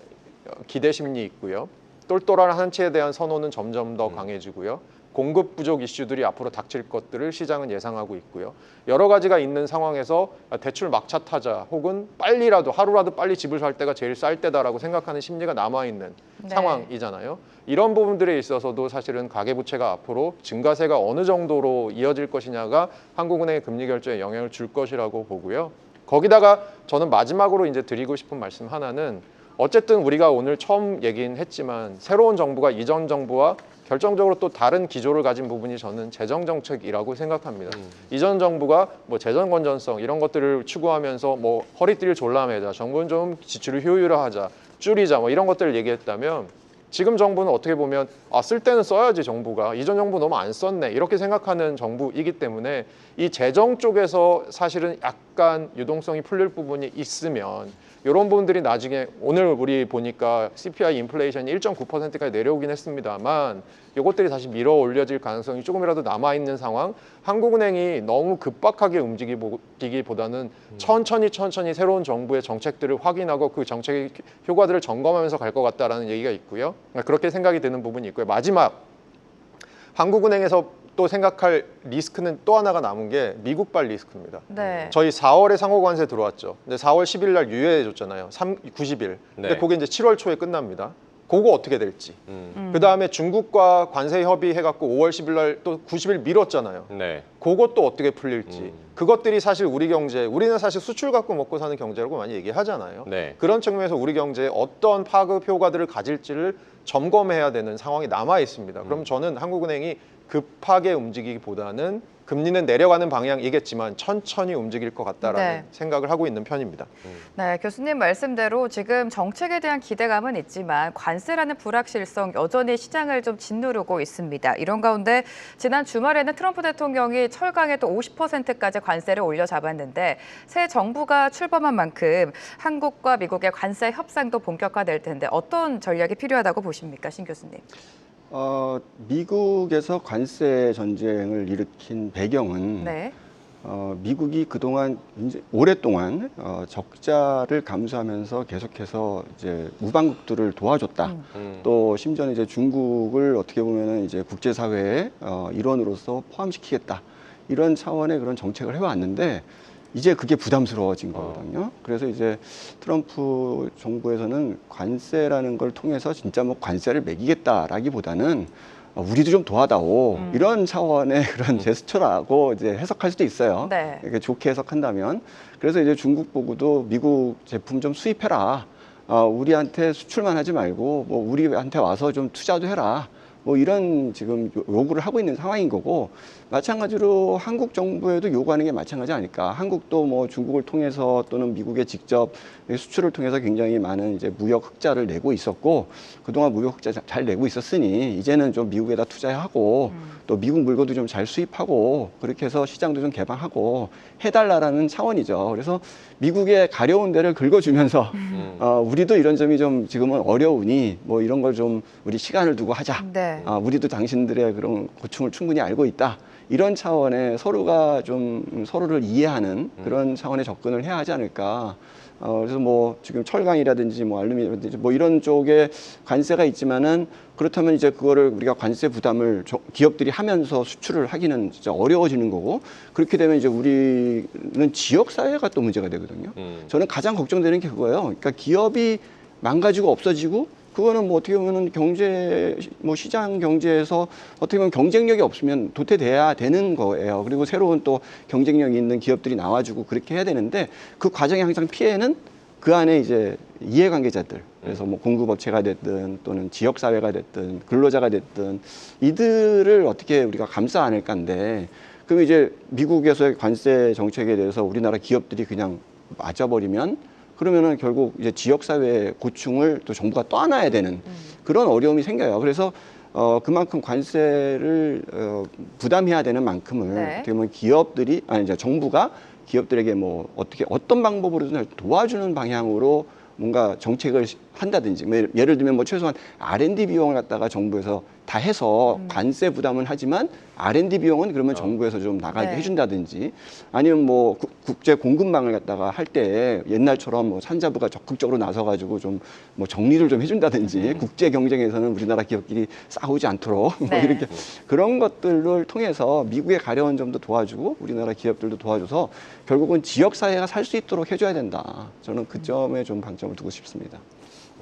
S4: 기대 심리 있고요. 똘똘한 한치에 대한 선호는 점점 더 강해지고요. 공급 부족 이슈들이 앞으로 닥칠 것들을 시장은 예상하고 있고요. 여러 가지가 있는 상황에서 대출 막차 타자 혹은 빨리라도 하루라도 빨리 집을 살 때가 제일 쌀 때다라고 생각하는 심리가 남아있는 상황이잖아요. 이런 부분들에 있어서도 사실은 가계부채가 앞으로 증가세가 어느 정도로 이어질 것이냐가 한국은행의 금리 결정에 영향을 줄 것이라고 보고요. 거기다가 저는 마지막으로 이제 드리고 싶은 말씀 하나는, 어쨌든 우리가 오늘 처음 얘기는 했지만 새로운 정부가 이전 정부와 결정적으로 또 다른 기조를 가진 부분이 저는 재정정책이라고 생각합니다. 이전 정부가 뭐 재정 건전성 이런 것들을 추구하면서 뭐 허리띠를 졸라매자, 정부는 좀 지출을 효율화하자, 줄이자 뭐 이런 것들을 얘기했다면, 지금 정부는 어떻게 보면 쓸 때는 써야지 정부가, 이전 정부 너무 안 썼네 이렇게 생각하는 정부이기 때문에 이 재정 쪽에서 사실은 약간 유동성이 풀릴 부분이 있으면 이런 부분들이 나중에, 오늘 우리 보니까 CPI 인플레이션이 1.9%까지 내려오긴 했습니다만 이것들이 다시 밀어 올려질 가능성이 조금이라도 남아있는 상황, 한국은행이 너무 급박하게 움직이기보다는 천천히 새로운 정부의 정책들을 확인하고 그 정책의 효과들을 점검하면서 갈 것 같다라는 얘기가 있고요. 그렇게 생각이 드는 부분이 있고요. 마지막, 한국은행에서 또 생각할 리스크는 또 하나가 남은 게 미국발 리스크입니다.
S2: 네.
S4: 저희 4월에 상호관세 들어왔죠. 근데 4월 10일 날 유예해줬잖아요. 90일. 근데
S1: 네.
S4: 그게 이제 7월 초에 끝납니다. 그거 어떻게 될지. 그 다음에 중국과 관세 협의해갖고 5월 10일 날 또 90일 미뤘잖아요.
S1: 네.
S4: 그것도 어떻게 풀릴지. 그것들이 사실 우리 경제, 우리는 사실 수출 갖고 먹고 사는 경제라고 많이 얘기하잖아요.
S1: 네.
S4: 그런 측면에서 우리 경제에 어떤 파급 효과들을 가질지를 점검해야 되는 상황이 남아 있습니다. 그럼 저는 한국은행이 급하게 움직이기보다는 금리는 내려가는 방향이겠지만 천천히 움직일 것 같다라는 생각을 하고 있는 편입니다.
S2: 네, 교수님 말씀대로 지금 정책에 대한 기대감은 있지만 관세라는 불확실성 여전히 시장을 좀 짓누르고 있습니다. 이런 가운데 지난 주말에는 트럼프 대통령이 철강에 또 50%까지 관세를 올려 잡았는데, 새 정부가 출범한 만큼 한국과 미국의 관세 협상도 본격화될 텐데 어떤 전략이 필요하다고 보십니까, 신 교수님?
S3: 미국에서 관세 전쟁을 일으킨 배경은 미국이 그동안 이제 오랫동안 적자를 감수하면서 계속해서 이제 우방국들을 도와줬다. 또 심지어는 이제 중국을 어떻게 보면은 이제 국제사회의 일원으로서 포함시키겠다. 이런 차원의 그런 정책을 해왔는데 이제 그게 부담스러워진 거거든요. 그래서 이제 트럼프 정부에서는 관세라는 걸 통해서 진짜 뭐 관세를 매기겠다라기보다는 우리도 좀 도와다오 이런 차원의 그런 제스처라고 이제 해석할 수도 있어요.
S2: 네.
S3: 이렇게 좋게 해석한다면. 그래서 이제 중국 보고도 미국 제품 좀 수입해라. 우리한테 수출만 하지 말고 뭐 우리한테 와서 좀 투자도 해라. 뭐 이런 지금 요구를 하고 있는 상황인 거고, 마찬가지로 한국 정부에도 요구하는 게 마찬가지 아닐까. 한국도 뭐 중국을 통해서 또는 미국에 직접 수출을 통해서 굉장히 많은 이제 무역 흑자를 내고 있었고, 그동안 무역 흑자 잘 내고 있었으니 이제는 좀 미국에다 투자하고 또 미국 물건도 좀 잘 수입하고 그렇게 해서 시장도 좀 개방하고 해달라라는 차원이죠. 그래서 미국의 가려운 데를 긁어주면서 우리도 이런 점이 좀 지금은 어려우니 뭐 이런 걸 좀 우리 시간을 두고 하자.
S2: 네.
S3: 우리도 당신들의 그런 고충을 충분히 알고 있다. 이런 차원의 서로가 좀 서로를 이해하는 그런 차원의 접근을 해야 하지 않을까. 그래서 뭐 지금 철강이라든지 뭐 알루미늄이라든지 뭐 이런 쪽에 관세가 있지만은, 그렇다면 이제 그거를 우리가 관세 부담을 기업들이 하면서 수출을 하기는 진짜 어려워지는 거고, 그렇게 되면 이제 우리는 지역 사회가 또 문제가 되거든요. 저는 가장 걱정되는 게 그거예요. 그러니까 기업이 망가지고 없어지고, 그거는 뭐 어떻게 보면은 경제, 뭐 시장 경제에서 어떻게 보면 경쟁력이 없으면 도태돼야 되는 거예요. 그리고 새로운 또 경쟁력이 있는 기업들이 나와주고 그렇게 해야 되는데, 그 과정에 항상 피해는 그 안에 이제 이해관계자들, 그래서 뭐 공급업체가 됐든 또는 지역사회가 됐든 근로자가 됐든 이들을 어떻게 우리가 감싸 안을 건데, 그럼 이제 미국에서의 관세 정책에 대해서 우리나라 기업들이 그냥 맞아버리면, 그러면은 결국 이제 지역사회의 고충을 또 정부가 떠안아야 되는 그런 어려움이 생겨요. 그래서 그만큼 관세를 부담해야 되는 만큼을
S2: 네.
S3: 어떻게 보면 기업들이, 아니 이제 정부가 기업들에게 뭐 어떻게 어떤 방법으로든 도와주는 방향으로 뭔가 정책을 한다든지, 뭐 예를 들면 뭐 최소한 R&D 비용을 갖다가 정부에서 다 해서 관세 부담은 하지만 R&D 비용은 그러면 정부에서 좀 나가게
S2: 네.
S3: 해준다든지, 아니면 뭐 국제 공급망을 갖다가 할 때 옛날처럼 뭐 산자부가 적극적으로 나서가지고 좀 뭐 정리를 좀 해준다든지, 국제 경쟁에서는 우리나라 기업끼리 싸우지 않도록 뭐
S2: 네.
S3: 이렇게 그런 것들을 통해서 미국의 가려운 점도 도와주고 우리나라 기업들도 도와줘서 결국은 지역 사회가 살 수 있도록 해줘야 된다. 저는 그 점에 좀 방점을 두고 싶습니다.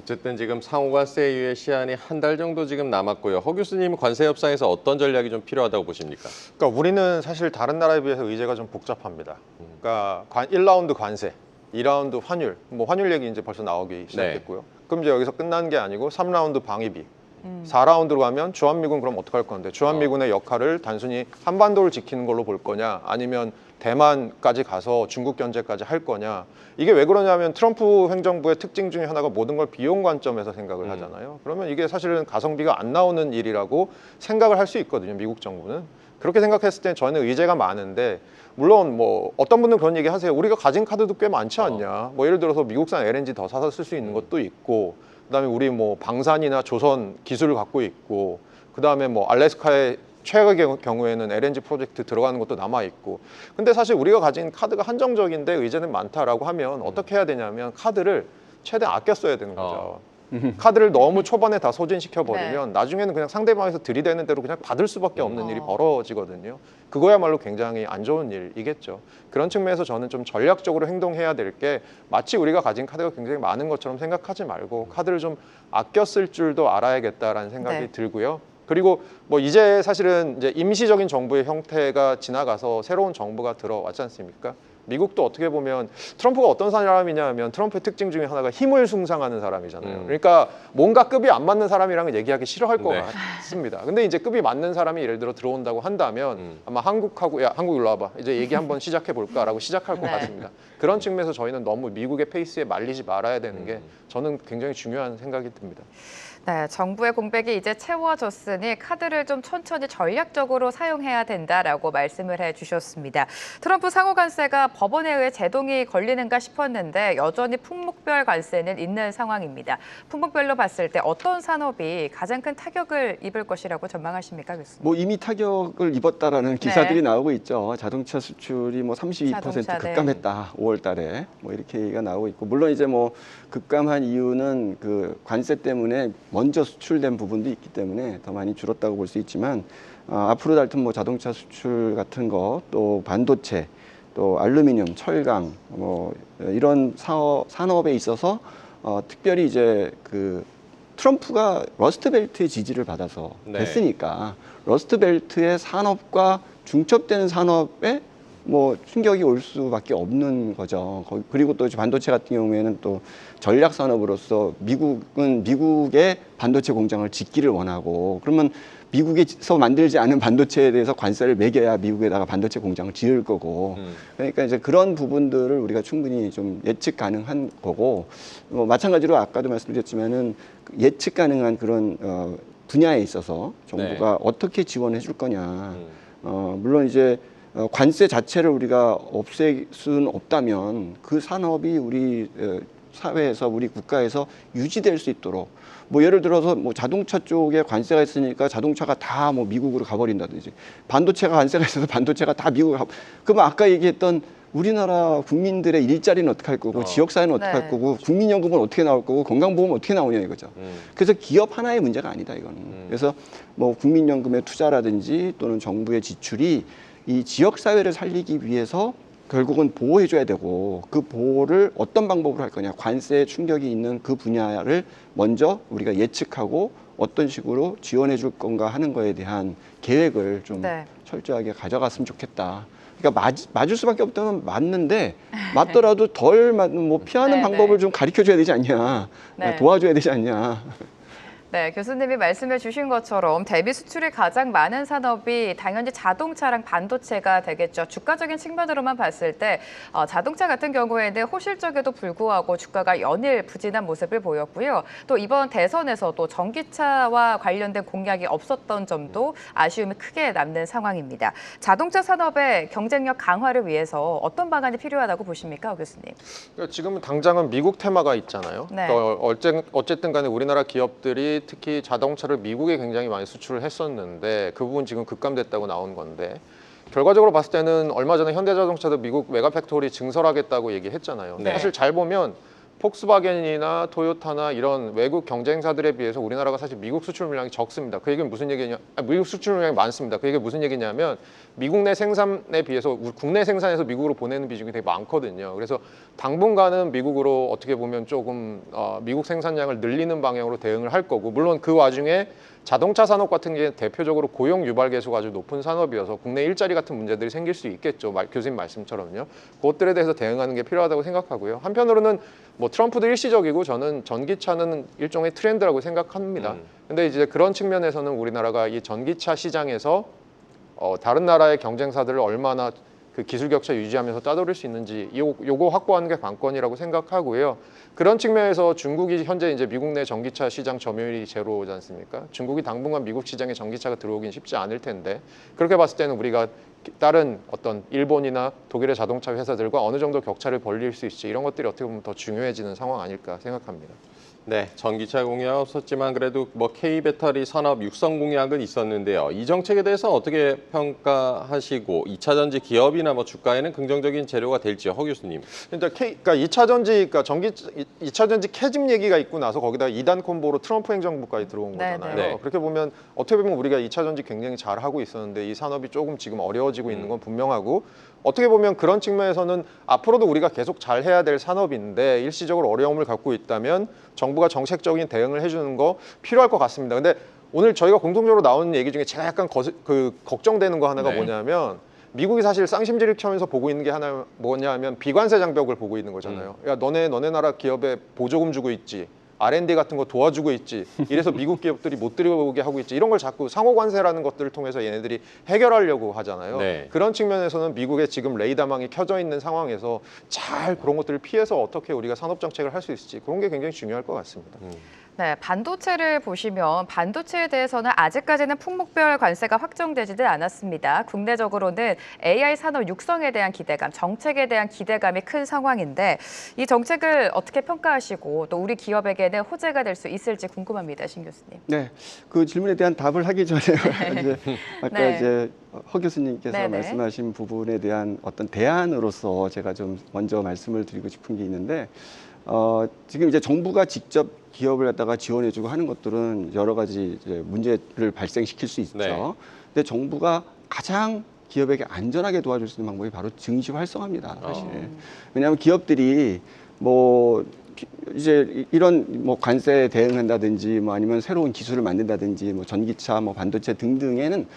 S1: 어쨌든 지금 상호관세 이후의 시한이 한 달 정도 지금 남았고요. 허 교수님, 관세 협상에서 어떤 전략이 좀 필요하다고 보십니까?
S4: 그러니까 우리는 사실 다른 나라에 비해서 의제가 좀 복잡합니다. 그러니까 1라운드 관세, 2라운드 환율, 뭐 환율 얘기 이제 벌써 나오기 시작했고요. 그럼 이제 여기서 끝난 게 아니고 3라운드 방위비, 4라운드로 가면 주한미군 그럼 어떡할 건데, 주한미군의 역할을 단순히 한반도를 지키는 걸로 볼 거냐, 아니면 대만까지 가서 중국 견제까지 할 거냐. 이게 왜 그러냐면 트럼프 행정부의 특징 중에 하나가 모든 걸 비용 관점에서 생각을 하잖아요. 그러면 이게 사실은 가성비가 안 나오는 일이라고 생각을 할 수 있거든요, 미국 정부는. 그렇게 생각했을 때 저는 의제가 많은데, 물론 뭐 어떤 분들은 그런 얘기 하세요. 우리가 가진 카드도 꽤 많지 않냐. 뭐 예를 들어서 미국산 LNG 더 사서 쓸 수 있는 것도 있고, 그다음에 우리 뭐 방산이나 조선 기술을 갖고 있고, 그다음에 뭐 알래스카의 최악의 경우에는 LNG 프로젝트 들어가는 것도 남아 있고. 근데 사실 우리가 가진 카드가 한정적인데 의제는 많다라고 하면 어떻게 해야 되냐면 카드를 최대한 아껴 써야 되는 거죠. 카드를 너무 초반에 다 소진시켜 버리면 나중에는 그냥 상대방에서 들이대는 대로 그냥 받을 수밖에 없는 일이 벌어지거든요. 그거야말로 굉장히 안 좋은 일이겠죠. 그런 측면에서 저는 좀 전략적으로 행동해야 될 게, 마치 우리가 가진 카드가 굉장히 많은 것처럼 생각하지 말고 카드를 좀 아껴 쓸 줄도 알아야겠다라는 생각이
S2: 네.
S4: 들고요. 그리고 뭐 이제 사실은 이제 임시적인 정부의 형태가 지나가서 새로운 정부가 들어왔지 않습니까? 미국도 어떻게 보면 트럼프가 어떤 사람이냐면, 트럼프의 특징 중에 하나가 힘을 숭상하는 사람이잖아요. 그러니까 뭔가 급이 안 맞는 사람이랑은 얘기하기 싫어할 것
S1: 네.
S4: 같습니다. 근데 이제 급이 맞는 사람이 예를 들어 들어온다고 한다면 아마 한국하고, 야 한국 일로 와봐, 이제 얘기 한번 시작해 볼까라고 시작할 것
S2: 네.
S4: 같습니다. 그런 측면에서 저희는 너무 미국의 페이스에 말리지 말아야 되는 게 저는 굉장히 중요한 생각이 듭니다.
S2: 네, 정부의 공백이 이제 채워졌으니 카드를 좀 천천히 전략적으로 사용해야 된다라고 말씀을 해주셨습니다. 트럼프 상호 관세가 법원에 의해 제동이 걸리는가 싶었는데 여전히 품목별 관세는 있는 상황입니다. 품목별로 봤을 때 어떤 산업이 가장 큰 타격을 입을 것이라고 전망하십니까, 교수님?
S3: 뭐 이미 타격을 입었다라는 기사들이 나오고 있죠. 자동차 수출이 뭐 32%
S2: 자동차, 네.
S3: 급감했다. 5월 달에 뭐 이렇게 얘기가 나오고 있고, 물론 이제 뭐 급감한 이유는 그 관세 때문에 먼저 수출된 부분도 있기 때문에 더 많이 줄었다고 볼 수 있지만, 앞으로 하여튼 뭐 자동차 수출 같은 거, 또 반도체, 또 알루미늄, 철강, 뭐 이런 산업에 있어서 특별히 이제 그 트럼프가 러스트벨트의 지지를 받아서
S1: 네.
S3: 됐으니까 러스트벨트의 산업과 중첩되는 산업에 뭐 충격이 올 수밖에 없는 거죠. 그리고 또 반도체 같은 경우에는 또 전략 산업으로서 미국은 미국의 반도체 공장을 짓기를 원하고, 그러면 미국에서 만들지 않은 반도체에 대해서 관세를 매겨야 미국에다가 반도체 공장을 지을 거고, 그러니까 이제 그런 부분들을 우리가 충분히 좀 예측 가능한 거고, 마찬가지로 아까도 말씀드렸지만은 예측 가능한 그런 분야에 있어서 정부가 어떻게 지원해 줄 거냐. 물론 이제 관세 자체를 우리가 없앨 수는 없다면 그 산업이 우리 사회에서, 우리 국가에서 유지될 수 있도록, 뭐 예를 들어서 뭐 자동차 쪽에 관세가 있으니까 자동차가 다 뭐 미국으로 가버린다든지, 반도체가 관세가 있어서 반도체가 다 미국으로 가. 그러면 아까 얘기했던 우리나라 국민들의 일자리는 어떻게 할 거고, 지역사회는 어떻게 할 거고, 국민연금은 어떻게 나올 거고, 건강보험은 어떻게 나오냐 이거죠. 그래서 기업 하나의 문제가 아니다 이거는. 그래서 뭐 국민연금의 투자라든지 또는 정부의 지출이 이 지역사회를 살리기 위해서 결국은 보호해줘야 되고, 그 보호를 어떤 방법으로 할 거냐, 관세 충격이 있는 그 분야를 먼저 우리가 예측하고 어떤 식으로 지원해 줄 건가 하는 거에 대한 계획을 좀 철저하게 가져갔으면 좋겠다. 그러니까 맞을 수밖에 없다면 맞는데, 맞더라도 덜 뭐 피하는 방법을 좀 가르쳐줘야 되지 않냐, 도와줘야 되지 않냐.
S2: 네, 교수님이 말씀해 주신 것처럼 대비 수출이 가장 많은 산업이 당연히 자동차랑 반도체가 되겠죠. 주가적인 측면으로만 봤을 때 자동차 같은 경우에는 호실적에도 불구하고 주가가 연일 부진한 모습을 보였고요. 또 이번 대선에서도 전기차와 관련된 공약이 없었던 점도 아쉬움이 크게 남는 상황입니다. 자동차 산업의 경쟁력 강화를 위해서 어떤 방안이 필요하다고 보십니까, 교수님?
S4: 그러니까 지금은 당장은 미국 테마가 있잖아요.
S2: 네.
S4: 그러니까 어쨌든 간에 우리나라 기업들이 특히 자동차를 미국에 굉장히 많이 수출을 했었는데 그 부분 지금 급감됐다고 나온 건데, 결과적으로 봤을 때는 얼마 전에 현대자동차도 미국 메가팩토리 증설하겠다고 얘기했잖아요.
S1: 네.
S4: 사실 잘 보면 폭스바겐이나 토요타나 이런 외국 경쟁사들에 비해서 우리나라가 사실 미국 수출 물량이 적습니다. 그 얘기는 무슨 얘기냐? 미국 수출 물량이 많습니다. 그 얘기가 무슨 얘기냐면 미국 내 생산에 비해서 국내 생산에서 미국으로 보내는 비중이 되게 많거든요. 그래서 당분간은 미국으로 어떻게 보면 조금 미국 생산량을 늘리는 방향으로 대응을 할 거고, 물론 그 와중에 자동차 산업 같은 게 대표적으로 고용 유발 계수가 아주 높은 산업이어서 국내 일자리 같은 문제들이 생길 수 있겠죠. 교수님 말씀처럼요. 그것들에 대해서 대응하는 게 필요하다고 생각하고요. 한편으로는 뭐 트럼프도 일시적이고 저는 전기차는 일종의 트렌드라고 생각합니다. 근데 이제 그런 측면에서는 우리나라가 이 전기차 시장에서 다른 나라의 경쟁사들을 얼마나 그 기술 격차 유지하면서 따돌릴 수 있는지 요거 확보하는 게 관건이라고 생각하고요. 그런 측면에서 중국이 현재 이제 미국 내 전기차 시장 점유율이 제로지 않습니까? 중국이 당분간 미국 시장에 전기차가 들어오긴 쉽지 않을 텐데, 그렇게 봤을 때는 우리가 다른 어떤 일본이나 독일의 자동차 회사들과 어느 정도 격차를 벌릴 수 있지, 이런 것들이 어떻게 보면 더 중요해지는 상황 아닐까 생각합니다.
S1: 네, 전기차 공약 없었지만 그래도 뭐 K배터리 산업 육성 공약은 있었는데요. 이 정책에 대해서 어떻게 평가하시고 2차 전지 기업이나 뭐 주가에는 긍정적인 재료가 될지요, 허 교수님.
S4: 그러니까 2차 전지, 그러니까 2차 전지 캐집 얘기가 있고 나서 거기다 2단 콤보로 트럼프 행정부까지 들어온 거잖아요.
S1: 네.
S4: 그렇게 보면 어떻게 보면 우리가 2차 전지 굉장히 잘 하고 있었는데 이 산업이 조금 지금 어려워지고 있는 건 분명하고, 어떻게 보면 그런 측면에서는 앞으로도 우리가 계속 잘 해야 될 산업인데 일시적으로 어려움을 갖고 있다면 정부가 정책적인 대응을 해주는 거 필요할 것 같습니다. 근데 오늘 저희가 공통적으로 나오는 얘기 중에 제가 약간 걱정되는 거 하나가 뭐냐면, 미국이 사실 쌍심지를 켜면서 보고 있는 게 하나 뭐냐면 비관세 장벽을 보고 있는 거잖아요. 야, 너네 나라 기업에 보조금 주고 있지, R&D 같은 거 도와주고 있지, 이래서 미국 기업들이 못 들어오게 하고 있지, 이런 걸 자꾸 상호관세라는 것들을 통해서 얘네들이 해결하려고 하잖아요.
S1: 네.
S4: 그런 측면에서는 미국의 지금 레이더망이 켜져 있는 상황에서 잘 그런 것들을 피해서 어떻게 우리가 산업 정책을 할 수 있을지, 그런 게 굉장히 중요할 것 같습니다.
S2: 네, 반도체를 보시면 반도체에 대해서는 아직까지는 품목별 관세가 확정되지는 않았습니다. 국내적으로는 AI 산업 육성에 대한 기대감, 정책에 대한 기대감이 큰 상황인데 이 정책을 어떻게 평가하시고 또 우리 기업에게는 호재가 될 수 있을지 궁금합니다, 신 교수님.
S3: 네, 그 질문에 대한 답을 하기 전에 이제 아까
S2: 네.
S3: 이제 허 교수님께서
S2: 네네.
S3: 말씀하신 부분에 대한 어떤 대안으로서 제가 좀 먼저 말씀을 드리고 싶은 게 있는데 지금 이제 정부가 직접 기업을 갖다가 지원해주고 하는 것들은 여러 가지 이제 문제를 발생시킬 수 있죠.
S1: 네.
S3: 근데 정부가 가장 기업에게 안전하게 도와줄 수 있는 방법이 바로 증시 활성화입니다. 사실. 왜냐하면 기업들이 뭐 이제 이런 뭐 관세에 대응한다든지 뭐 아니면 새로운 기술을 만든다든지 뭐 전기차, 뭐 반도체 등등에는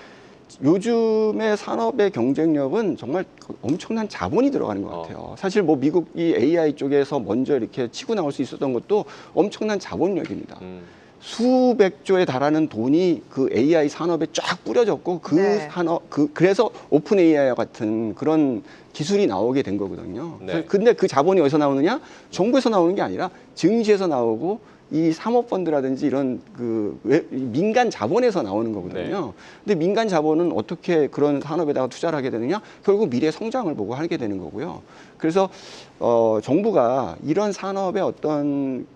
S3: 요즘의 산업의 경쟁력은 정말 엄청난 자본이 들어가는 것 같아요. 사실 뭐 미국이 AI 쪽에서 먼저 이렇게 치고 나올 수 있었던 것도 엄청난 자본력입니다. 수백조에 달하는 돈이 그 AI 산업에 쫙 뿌려졌고 그
S2: 네.
S3: 산업 그래서 오픈 AI와 같은 그런 기술이 나오게 된 거거든요.
S1: 네.
S3: 근데 그 자본이 어디서 나오느냐? 정부에서 나오는 게 아니라 증시에서 나오고 이 사모펀드라든지 이런 민간 자본에서 나오는 거거든요. 근데 민간 자본은 어떻게 그런 산업에다가 투자를 하게 되느냐? 결국 미래 성장을 보고 하게 되는 거고요. 그래서 정부가 이런 산업의 어떤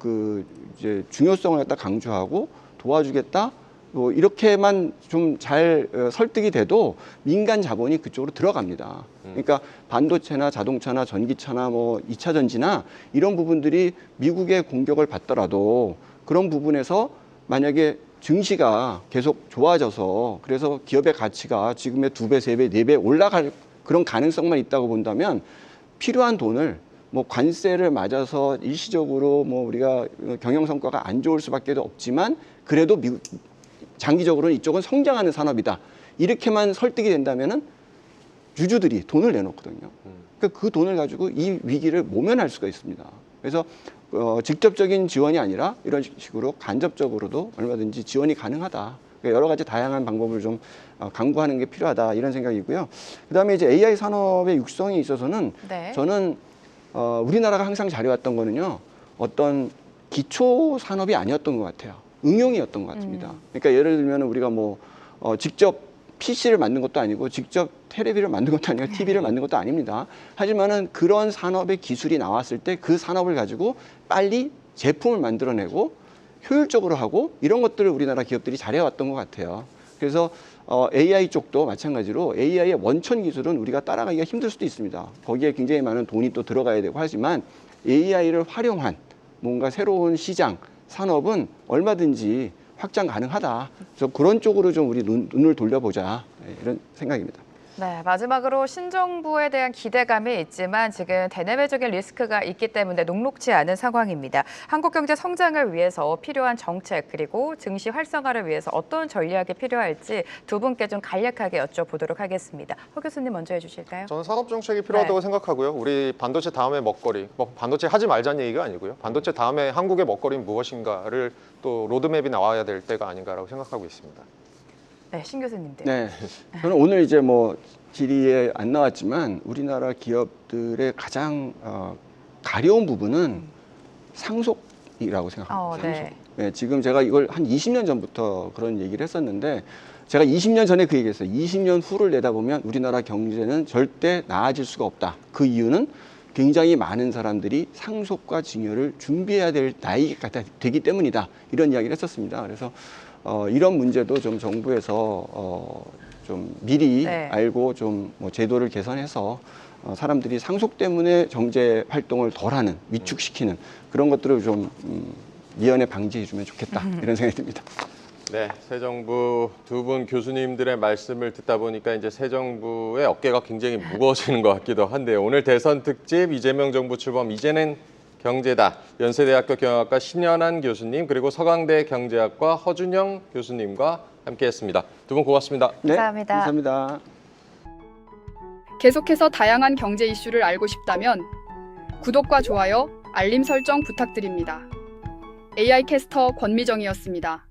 S3: 이제 중요성을 갖다 강조하고 도와주겠다. 뭐 이렇게만 좀 잘 설득이 돼도 민간 자본이 그쪽으로 들어갑니다. 그러니까 반도체나 자동차나 전기차나 뭐 2차 전지나 이런 부분들이 미국의 공격을 받더라도 그런 부분에서 만약에 증시가 계속 좋아져서 그래서 기업의 가치가 지금의 2배, 3배, 4배 올라갈 그런 가능성만 있다고 본다면 필요한 돈을 뭐 관세를 맞아서 일시적으로 뭐 우리가 경영 성과가 안 좋을 수밖에 없지만 그래도 장기적으로는 이쪽은 성장하는 산업이다. 이렇게만 설득이 된다면은 주주들이 돈을 내놓거든요. 그러니까 그 돈을 가지고 이 위기를 모면할 수가 있습니다. 그래서 직접적인 지원이 아니라 이런 식으로 간접적으로도 얼마든지 지원이 가능하다. 그러니까 여러 가지 다양한 방법을 좀 강구하는 게 필요하다 이런 생각이고요. 그다음에 이제 AI 산업의 육성에 있어서는
S2: 네.
S3: 저는 우리나라가 항상 잘해왔던 거는요. 어떤 기초 산업이 아니었던 것 같아요. 응용이었던 것 같습니다. 그러니까 예를 들면 우리가 뭐 직접 PC를 만든 것도 아니고 직접 테레비를 만든 것도 아니고 TV를 만든 것도 아닙니다. 하지만은 그런 산업의 기술이 나왔을 때 그 산업을 가지고 빨리 제품을 만들어내고 효율적으로 하고 이런 것들을 우리나라 기업들이 잘해왔던 것 같아요. 그래서 AI 쪽도 마찬가지로 AI의 원천 기술은 우리가 따라가기가 힘들 수도 있습니다. 거기에 굉장히 많은 돈이 또 들어가야 되고 하지만 AI를 활용한 뭔가 새로운 시장, 산업은 얼마든지 확장 가능하다. 그래서 그런 쪽으로 좀 우리 눈을 돌려보자. 이런 생각입니다.
S2: 네, 마지막으로 신정부에 대한 기대감이 있지만 지금 대내외적인 리스크가 있기 때문에 녹록지 않은 상황입니다. 한국 경제 성장을 위해서 필요한 정책 그리고 증시 활성화를 위해서 어떤 전략이 필요할지 두 분께 좀 간략하게 여쭤보도록 하겠습니다. 허 교수님 먼저 해주실까요?
S4: 저는 산업 정책이 필요하다고
S2: 네.
S4: 생각하고요. 우리 반도체 다음에 먹거리, 뭐 반도체 하지 말자는 얘기가 아니고요. 반도체 다음에 한국의 먹거리는 무엇인가를 또 로드맵이 나와야 될 때가 아닌가라고 생각하고 있습니다.
S2: 네, 신 교수님들.
S3: 네, 저는 오늘 이제 뭐 질의에 안 나왔지만 우리나라 기업들의 가장 가려운 부분은 상속이라고 생각합니다.
S2: 네.
S3: 상속. 네, 지금 제가 이걸 한 20년 전부터 그런 얘기를 했었는데 제가 20년 전에 그 얘기했어요. 20년 후를 내다보면 우리나라 경제는 절대 나아질 수가 없다. 그 이유는 굉장히 많은 사람들이 상속과 증여를 준비해야 될 나이가 되기 때문이다. 이런 이야기를 했었습니다. 그래서 이런 문제도 좀 정부에서 좀 미리
S2: 네.
S3: 알고 좀 뭐 제도를 개선해서 사람들이 상속 때문에 경제 활동을 덜하는 위축시키는 그런 것들을 좀 미연에 방지해주면 좋겠다 이런 생각이 듭니다.
S1: 네, 새 정부 두 분 교수님들의 말씀을 듣다 보니까 이제 새 정부의 어깨가 굉장히 무거워지는 것 같기도 한데요. 오늘 대선 특집 이재명 정부 출범 이제는 경제다. 연세대학교 경영학과 신현한 교수님 그리고 서강대 경제학과 허준영 교수님과 함께했습니다. 두 분 고맙습니다.
S3: 네,
S2: 감사합니다.
S3: 감사합니다.
S5: 계속해서 다양한 경제 이슈를 알고 싶다면 구독과 좋아요, 알림 설정 부탁드립니다. AI 캐스터 권미정이었습니다.